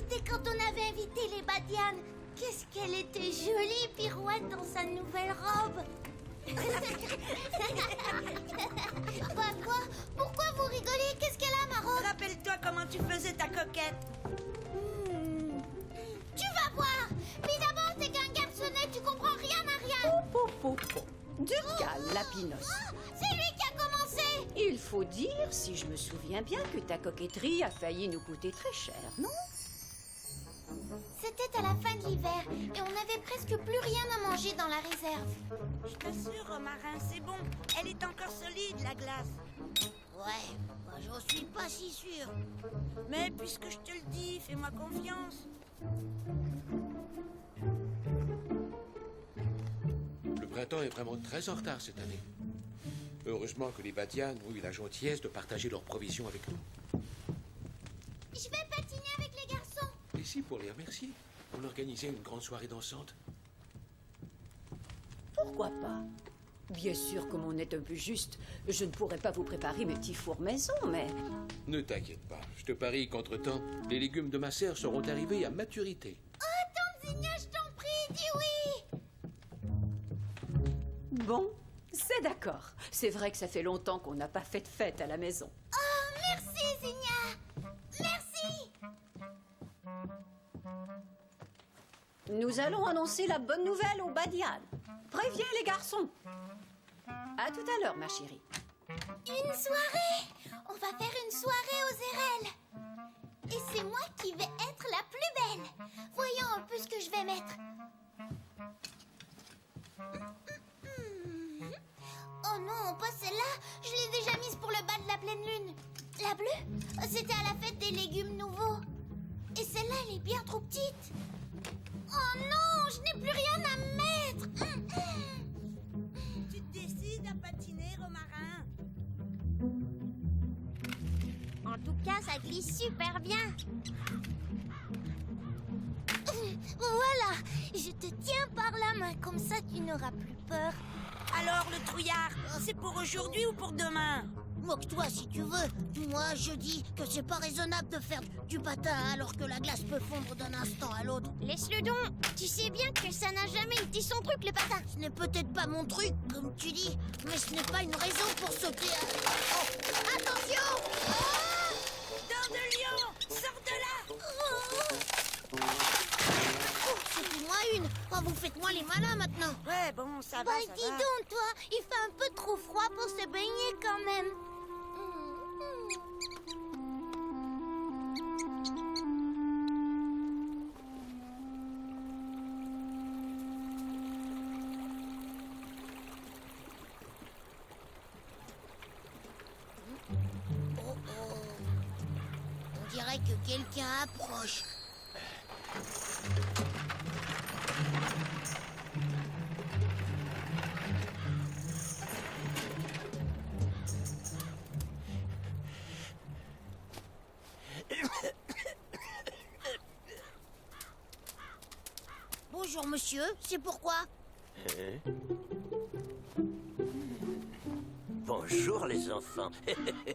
c'était quand on avait invité les Badianes. Qu'est-ce qu'elle était jolie, Pirouette, dans sa nouvelle robe. Quoi? Pourquoi vous rigolez? Qu'est-ce qu'elle a, ma robe? Rappelle-toi comment tu faisais ta coquette. Tu vas voir. Mais d'abord, t'es qu'un garçonnet, tu comprends rien à rien. Du calme, Lapinos. C'est lui qui a commencé. Il faut dire, si je me souviens bien, que ta coquetterie a failli nous coûter très cher, non? C'était à la fin de l'hiver et on n'avait presque plus rien à manger dans la réserve. Je t'assure, Romarin, c'est bon. Elle est encore solide, la glace. Ouais, moi j'en suis pas si sûre. Mais puisque je te le dis, fais-moi confiance. Le printemps est vraiment très en retard cette année. Heureusement que les Badianes ont eu la gentillesse de partager leurs provisions avec nous. Je vais patiner avec les garçons. Et si, pour les remercier, on organisait une grande soirée dansante? Pourquoi pas? Bien sûr, comme on est un peu juste, je ne pourrais pas vous préparer mes petits fours maison, mais... Ne t'inquiète pas, je te parie qu'entre-temps, les légumes de ma sœur seront arrivés à maturité. Oh, tante Zigna, je t'en prie, dis oui. Bon, c'est d'accord. C'est vrai que ça fait longtemps qu'on n'a pas fait de fête à la maison. Oh, merci, Zigna. Merci. Nous allons annoncer la bonne nouvelle aux Badianes. Préviens les garçons. À tout à l'heure, ma chérie. Une soirée. On va faire une soirée aux Érelles. Et c'est moi qui vais être la plus belle. Voyons un peu ce que je vais mettre. Oh non, pas celle-là. Je l'ai déjà mise pour le bal de la pleine lune. La bleue, c'était à la fête des légumes nouveaux. Et celle-là, elle est bien trop petite. Oh non, je n'ai plus rien à mettre. Tu te décides à patiner, Romarin? En tout cas, ça glisse super bien. Voilà, je te tiens par la main, comme ça tu n'auras plus peur. Alors, le trouillard, c'est pour aujourd'hui ou pour demain? Moque-toi si tu veux. Moi, je dis que c'est pas raisonnable de faire du patin alors que la glace peut fondre d'un instant à l'autre. Laisse-le donc. Tu sais bien que ça n'a jamais été son truc, le patin. Ce n'est peut-être pas mon truc, comme tu dis, mais ce n'est pas une raison pour sauter à... Oh, attention! Dents de lion, sors de là! Oh, c'était moi une. Oh, vous faites moins les malins maintenant. Ouais, bon, ça va, Bah, ça dis va. donc, toi, il fait un peu trop froid pour se baigner quand même. Oh, oh. On dirait que quelqu'un approche. Bonjour monsieur, c'est pourquoi? Bonjour les enfants.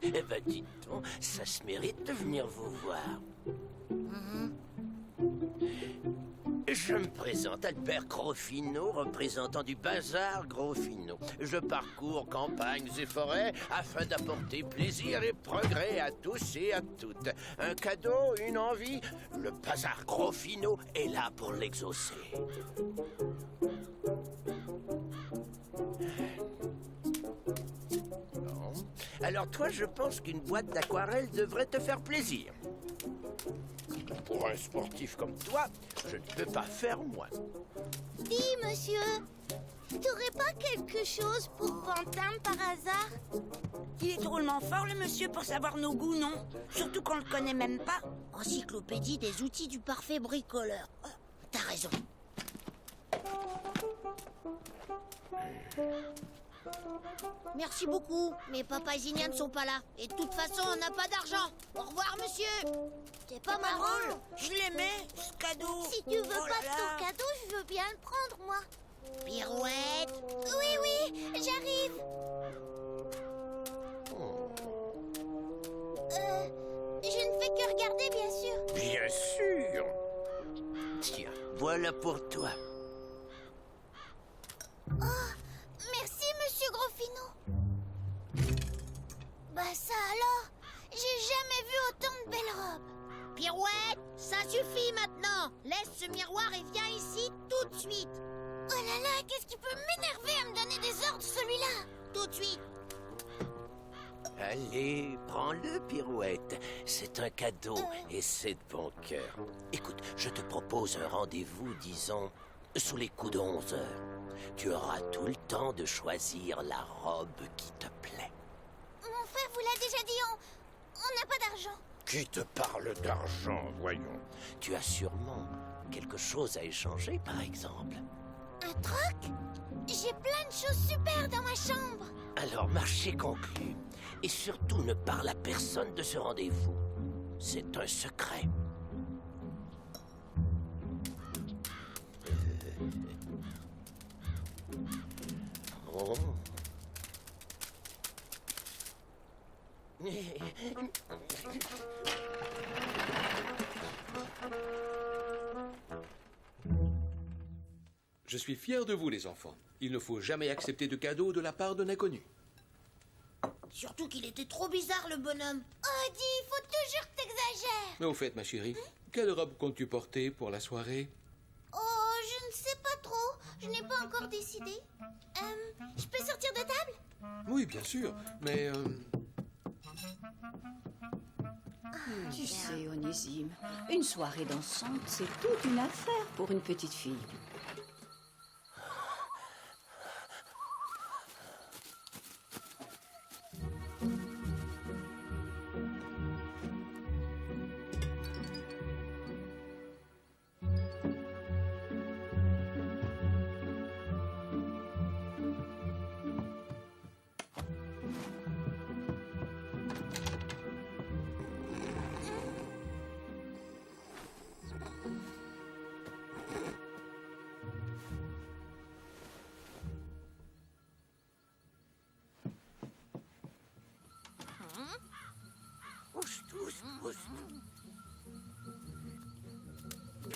Eh ben dites donc, ça se mérite de venir vous voir. Je me présente, Albert Grosfinot, représentant du bazar Grosfinot. Je parcours campagnes et forêts afin d'apporter plaisir et progrès à tous et à toutes. Un cadeau, une envie, le bazar Grosfinot est là pour l'exaucer. Bon. Alors toi, je pense qu'une boîte d'aquarelle devrait te faire plaisir. Pour un sportif comme toi, je ne peux pas faire moins. Dis, monsieur, t'aurais pas quelque chose pour Pantin par hasard? Il est drôlement fort, le monsieur, pour savoir nos goûts, non? Surtout qu'on le connaît même pas. Encyclopédie des outils du parfait bricoleur. Oh, t'as raison. Merci beaucoup, mais papa et Zigna ne sont pas là. Et de toute façon, on n'a pas d'argent. Au revoir, monsieur. C'est pas marrant. Je l'aimais, ce cadeau. Si tu veux Oh pas là ton là. cadeau, je veux bien le prendre, moi. Pirouette. Oui, oui, j'arrive. Je ne fais que regarder, bien sûr. Bien sûr. Tiens, voilà pour toi. Oh, merci, monsieur Grofino. Bah ça alors, j'ai jamais vu autant de belles robes. Pirouette, ça suffit maintenant. Laisse ce miroir et viens ici tout de suite. Oh là là, qu'est-ce qui peut m'énerver à me donner des ordres, celui-là? Tout de suite. Allez, prends-le, Pirouette. C'est un cadeau et c'est de bon cœur. Écoute, je te propose un rendez-vous, disons, sous les coups de 11 heures. Tu auras tout le temps de choisir la robe qui te plaît. Mon frère vous l'a déjà dit, on n'a pas d'argent. Qui te parle d'argent, voyons? Tu as sûrement quelque chose à échanger, par exemple. Un troc? J'ai plein de choses super dans ma chambre. Alors, marché conclu. Et surtout, ne parle à personne de ce rendez-vous. C'est un secret. Oh. Je suis fier de vous, les enfants. Il ne faut jamais accepter de cadeaux de la part d'un inconnu. Surtout qu'il était trop bizarre, le bonhomme. Oh, dis, il faut toujours que t'exagères. Mais au fait, ma chérie, quelle robe comptes-tu porter pour la soirée? Oh, je ne sais pas trop. Je n'ai pas encore décidé. Je peux sortir de table? Oui, bien sûr, mais... Tu sais, Onésime, une soirée dansante, c'est toute une affaire pour une petite fille.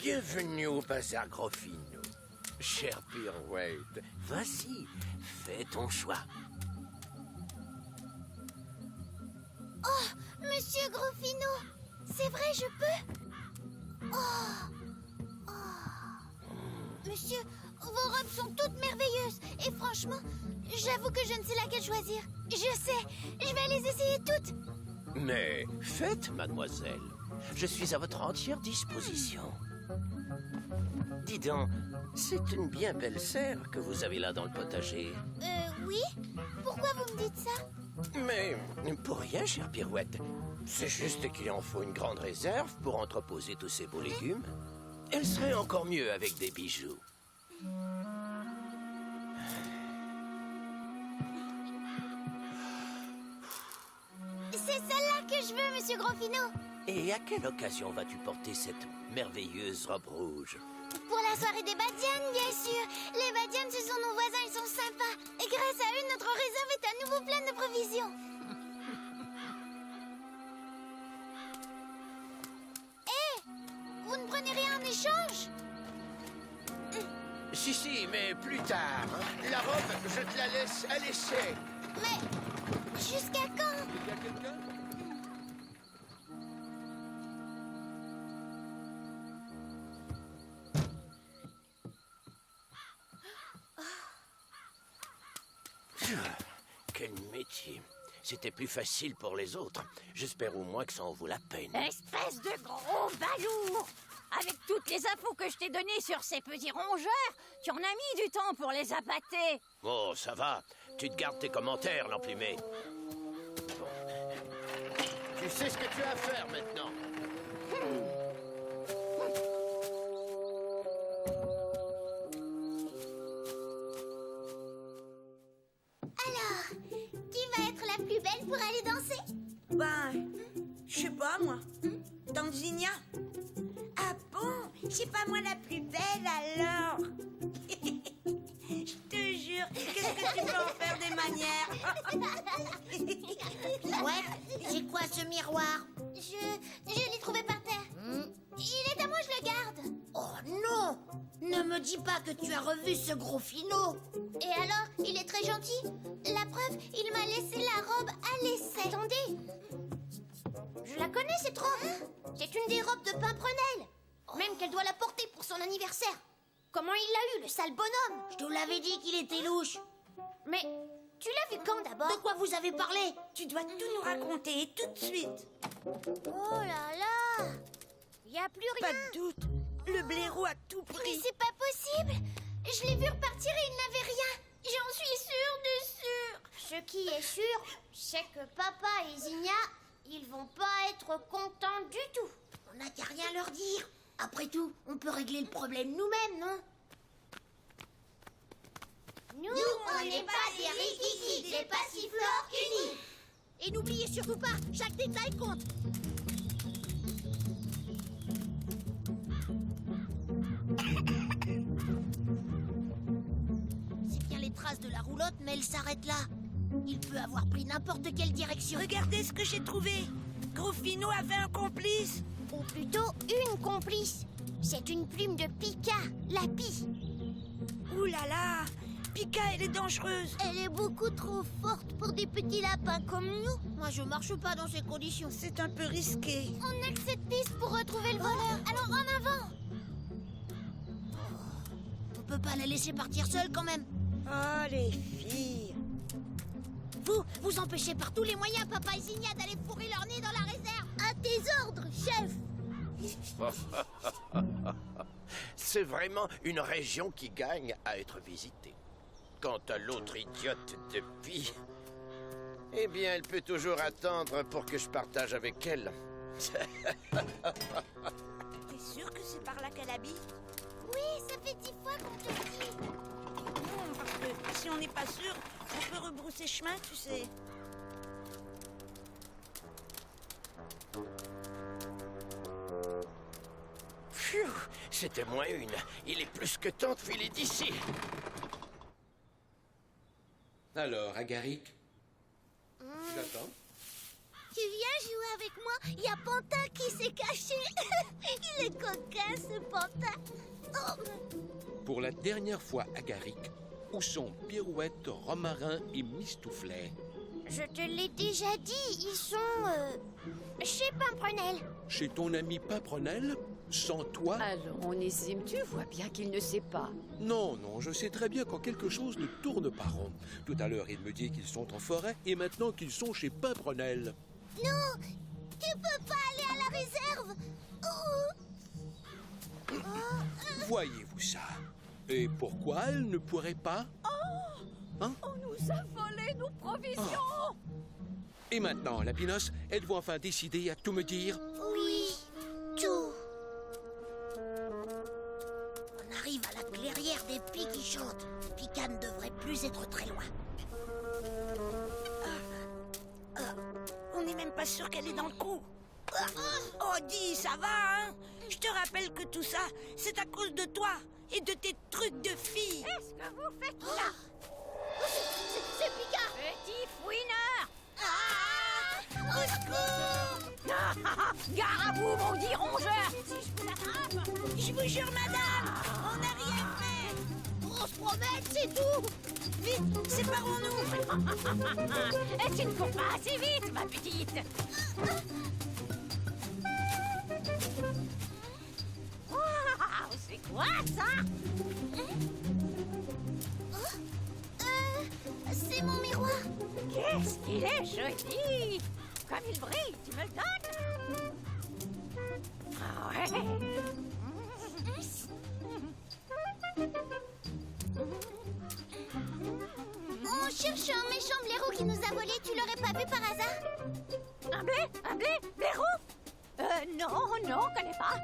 Bienvenue au Bazar Grofino. Cher Pirouette, vas-y, fais ton choix. Oh, monsieur Grofino, c'est vrai, je peux? Oh. Monsieur, vos robes sont toutes merveilleuses. Et franchement, j'avoue que je ne sais laquelle choisir. Je sais, je vais les essayer toutes. Mais faites, mademoiselle. Je suis à votre entière disposition. Dis donc, c'est une bien belle serre que vous avez là dans le potager. Oui? Pourquoi vous me dites ça? Mais pour rien, chère Pirouette. C'est juste qu'il en faut une grande réserve pour entreposer tous ces beaux légumes. Elle serait encore mieux avec des bijoux. C'est celle-là que je veux, monsieur Grofino. Et à quelle occasion vas-tu porter cette merveilleuse robe rouge? Pour la soirée des Badianes, bien sûr. Les Badianes, ce sont nos voisins, ils sont sympas. Et grâce à eux, notre réserve est à nouveau pleine de provisions. Hé, vous ne prenez rien en échange? Si, mais plus tard. La robe, je te la laisse à l'essai. Mais jusqu'à quand? Il y a quelqu'un? Quel métier. C'était plus facile pour les autres. J'espère au moins que ça en vaut la peine. Espèce de gros balourd! Avec toutes les infos que je t'ai données sur ces petits rongeurs, tu en as mis du temps pour les appâter. Oh, ça va. Tu te gardes tes commentaires, l'emplumé. Bon. Tu sais ce que tu as à faire maintenant. Alors, qui va être la plus belle pour aller danser? Ben, je sais pas moi. Tanzania. Ah bon? C'est pas moi la plus belle alors? Je te jure, qu'est-ce que tu peux en faire des manières? Ouais, c'est quoi ce miroir? Je l'ai trouvé me dis pas que tu as revu ce gros finot. Et alors, il est très gentil. La preuve, il m'a laissé la robe à l'essai. Attendez. Je la connais, cette robe. C'est une des robes de Pimprenel. Même qu'elle doit la porter pour son anniversaire. Comment il l'a eu, le sale bonhomme? Je te l'avais dit qu'il était louche. Mais tu l'as vu quand d'abord? De quoi vous avez parlé? Tu dois tout nous raconter tout de suite. Oh là là! Y a plus rien. Pas de doute, le blaireau a tout Mais pris. c'est pas possible. Je l'ai vu repartir et il n'avait rien. J'en suis sûre de sûr. Ce qui est sûr, c'est que papa et Zinnia, ils vont pas être contents du tout. On n'a qu'à rien leur dire. Après tout, on peut régler le problème nous-mêmes, non? Nous, on n'est pas des rikiki, des passiflores unis. Et n'oubliez surtout pas, chaque détail compte. C'est bien les traces de la roulotte, mais elle s'arrête là. Il peut avoir pris n'importe quelle direction. Regardez ce que j'ai trouvé. Gros Finot avait un complice. Ou plutôt une complice. C'est une plume de Pika, la pie. Ouh là là, Pika, elle est dangereuse. Elle est beaucoup trop forte pour des petits lapins comme nous. Moi, je marche pas dans ces conditions. C'est un peu risqué. On n'a que cette piste pour retrouver le voleur. Alors en avant. On peut pas la laisser partir seule quand même. Oh, les filles. Vous empêchez par tous les moyens Papa et Zinnia d'aller fourrer leur nez dans la réserve. À tes ordres, chef. C'est vraiment une région qui gagne à être visitée. Quant à l'autre idiote de Pi, eh bien, elle peut toujours attendre pour que je partage avec elle. T'es sûr que c'est par là qu'elle habite? Oui, ça fait 10 fois qu'on te le dit. Non, parce que si on n'est pas sûr, on peut rebrousser chemin, tu sais. Pfiou, c'était moins une. Il est plus que temps de filer d'ici. Alors, Agaric, j'attends. Tu viens jouer avec moi? Il y a Pantin qui s'est caché. Il est coquin, ce Pantin. Oh. Pour la dernière fois, Agaric, où sont Pirouette, Romarin et Mistouflet? Je te l'ai déjà dit, ils sont chez Pimprenel. Chez ton ami Pimprenel? Sans toi? Allons, Onésime, tu vois bien qu'il ne sait pas. Non, non, je sais très bien quand quelque chose ne tourne pas rond. Tout à l'heure, il me dit qu'ils sont en forêt et maintenant qu'ils sont chez Pimprenel. Non, tu peux pas aller à la réserve. Voyez-vous ça? Et pourquoi elle ne pourrait pas? Hein? On nous a volé nos provisions. Et maintenant, Lapinos, êtes-vous enfin décidé à tout me dire? Oui, tout. On arrive à la clairière des pies qui chantent. Pika ne devrait plus être très loin. On n'est même pas sûr qu'elle est dans le coup. Oh, dis, ça va, hein? Je te rappelle que tout ça, c'est à cause de toi et de tes trucs de fille. Qu'est-ce que vous faites là? C'est Pika. Petit fouineur! Au secours! Gare à vous, maudit rongeur! Si je vous attrape! Je vous jure, madame, on n'a rien fait. On se promène, c'est tout. Vite, séparons-nous. Et tu ne cours pas assez vite, ma petite! Waouh, c'est quoi ça? C'est mon miroir. Qu'est-ce qu'il est joli! Comme il brille, tu me le donnes? Ah ouais! On cherche un méchant blaireau qui nous a volé. Tu l'aurais pas vu par hasard? Un blé, blaireau? Non, on connaît pas.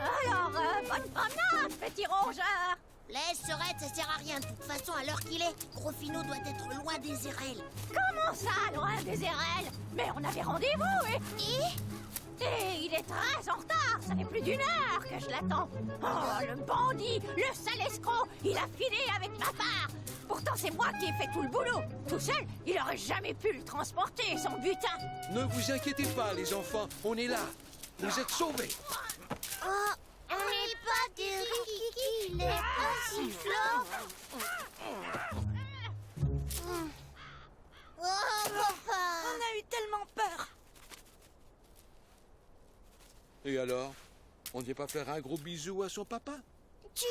Alors, bonne promenade, petit rongeur! Laisse, Serette, ça sert à rien. De toute façon, à l'heure qu'il est, Gros Finot doit être loin des érelles. Comment ça, loin des érelles? Mais on avait rendez-vous, Et il est très en retard. Ça fait plus d'1 heure que je l'attends. Oh, le bandit, le sale escroc, il a filé avec ma part. Pourtant, c'est moi qui ai fait tout le boulot. Tout seul, il aurait jamais pu le transporter, son butin. Ne vous inquiétez pas, les enfants, on est là. Vous êtes sauvés. Oh, on n'est pas des rikiki. Il est passiflore. Oh, papa! On a eu tellement peur. Et alors? On ne vient pas faire un gros bisou à son papa? Tu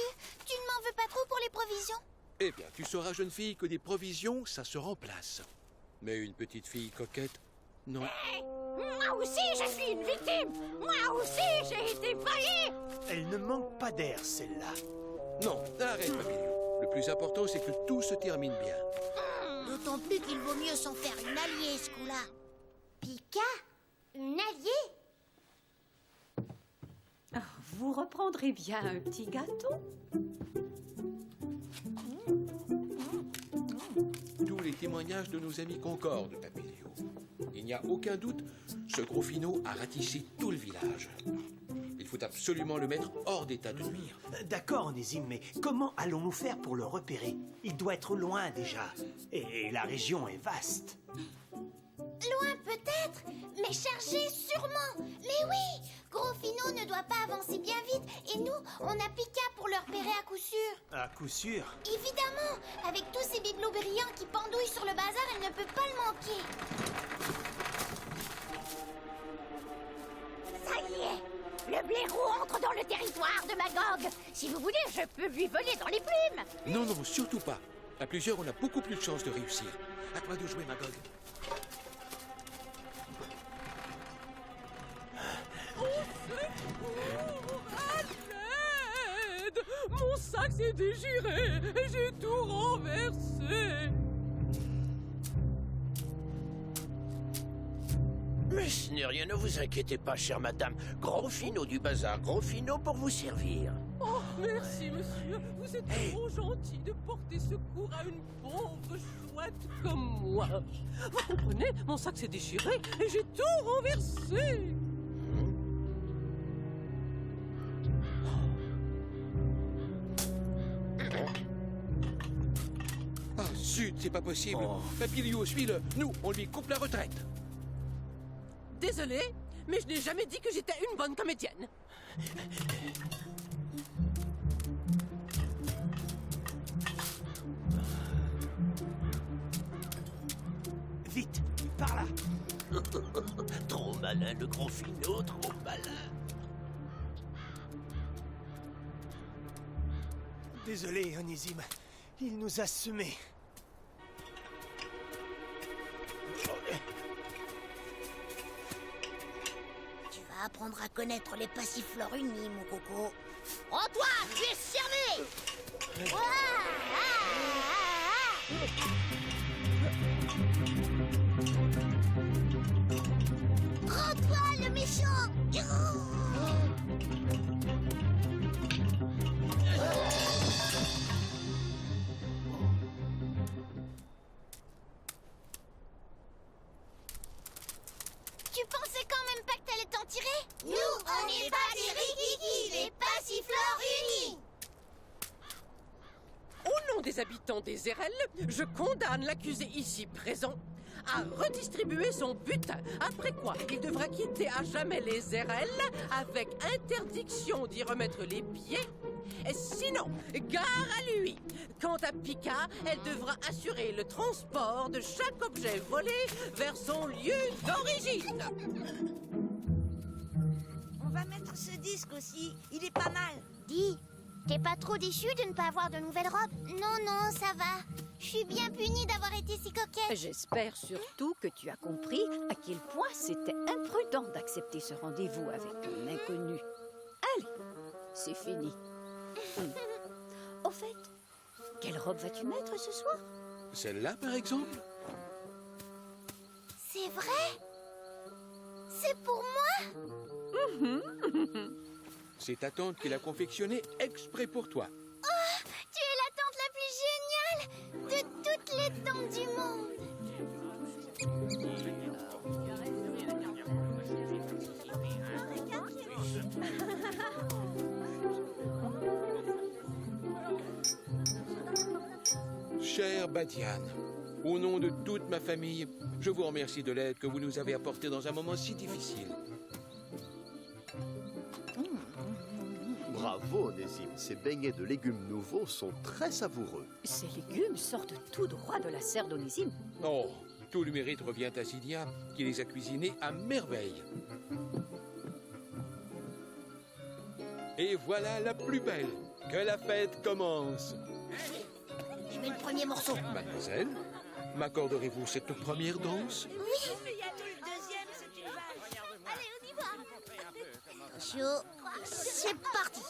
ne m'en veux pas trop pour les provisions? Eh bien, tu sauras, jeune fille, que des provisions, ça se remplace. Mais une petite fille coquette, non. Moi aussi, je suis une victime. Moi aussi, j'ai été volée. Elle ne manque pas d'air, celle-là. Non, arrête, Papillon. Le plus important, c'est que tout se termine bien. D'autant plus qu'il vaut mieux s'en faire une alliée, ce coup-là. Pika? Une alliée? Oh, vous reprendrez bien un petit gâteau? Tous les témoignages de nos amis concordent, Papillon. Il n'y a aucun doute, ce gros finot a ratissé tout le village. Il faut absolument le mettre hors d'état de nuire. D'accord, Onésime, mais comment allons-nous faire pour le repérer? Il doit être loin déjà. Et la région est vaste. Loin peut-être, mais chargé sûrement. Mais oui, Gros Finot ne doit pas avancer bien vite. Et nous, on a Pika pour le repérer à coup sûr. À coup sûr. Évidemment, avec tous ces bibelots brillants qui pendouillent sur le bazar, elle ne peut pas le manquer. Ça y est, le blaireau entre dans le territoire de Magog. Si vous voulez, je peux lui voler dans les plumes. Non, non, surtout pas. À plusieurs, on a beaucoup plus de chances de réussir. À toi de jouer, Magog. Mon sac s'est déchiré et j'ai tout renversé. Mais ce n'est rien, ne vous inquiétez pas, chère madame. Gros Finot du bazar, Gros Finot pour vous servir. Oh, merci, monsieur. Vous êtes trop gentil de porter secours à une pauvre chouette comme moi. Vous comprenez, mon sac s'est déchiré et j'ai tout renversé. Ah, zut, c'est pas possible. Papillon, suis-le. Nous, on lui coupe la retraite. Désolée, mais je n'ai jamais dit que j'étais une bonne comédienne. Vite, par là. Trop malin, le Gros Finot, trop malin. Désolé, Onésime. Il nous a semés. Tu vas apprendre à connaître les passiflores unis, mon coco. Rends-toi, tu es cerné. Rends-toi, le méchant. Tu pensais quand même pas que t'allais t'en tirer? Nous, on n'est pas des rikiki, les passiflores unis. Au nom des habitants des RL, je condamne l'accusé ici présent à redistribuer son butin, après quoi il devra quitter à jamais les RL avec interdiction d'y remettre les pieds. Et sinon, gare à lui. Quant à Pika, elle devra assurer le transport de chaque objet volé vers son lieu d'origine. On va mettre ce disque aussi. Il est pas mal. Dis, t'es pas trop déçu de ne pas avoir de nouvelles robes? Non, non, ça va. Je suis bien punie d'avoir été si coquette. J'espère surtout que tu as compris à quel point c'était imprudent d'accepter ce rendez-vous avec un inconnu. Allez, c'est fini. Au fait, quelle robe vas-tu mettre ce soir? Celle-là, par exemple? C'est vrai? C'est pour moi? C'est ta tante qui l'a confectionnée exprès pour toi. Tu es la tante la plus géniale de toutes les tantes du monde. Chère Badiane, au nom de toute ma famille, je vous remercie de l'aide que vous nous avez apportée dans un moment si difficile. Bravo. Bravo, Onésime. Ces beignets de légumes nouveaux sont très savoureux. Ces légumes sortent tout droit de la serre d'Onésime. Oh, tout le mérite revient à Zynia, qui les a cuisinés à merveille. Et voilà la plus belle. Que la fête commence. Je mets le premier morceau. Mademoiselle, m'accorderez-vous cette première danse? Chaud, c'est parti.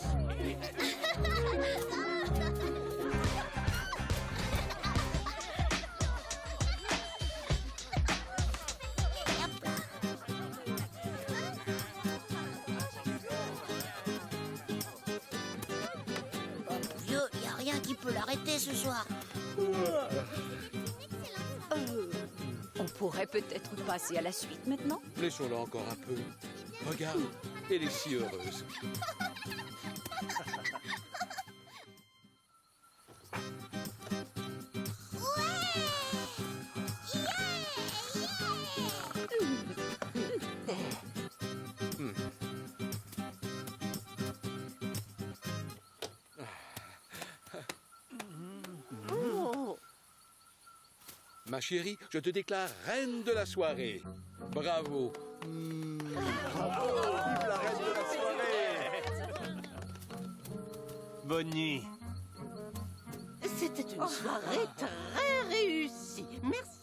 Oh mon vieux, y a rien qui peut l'arrêter ce soir. On pourrait peut-être passer à la suite maintenant. Laissons-la encore un peu. Regarde, elle est si heureuse. Ma chérie, je te déclare reine de la soirée. Bravo. Vive la reine de la soirée! Bonne nuit. C'était une soirée très réussie. Merci.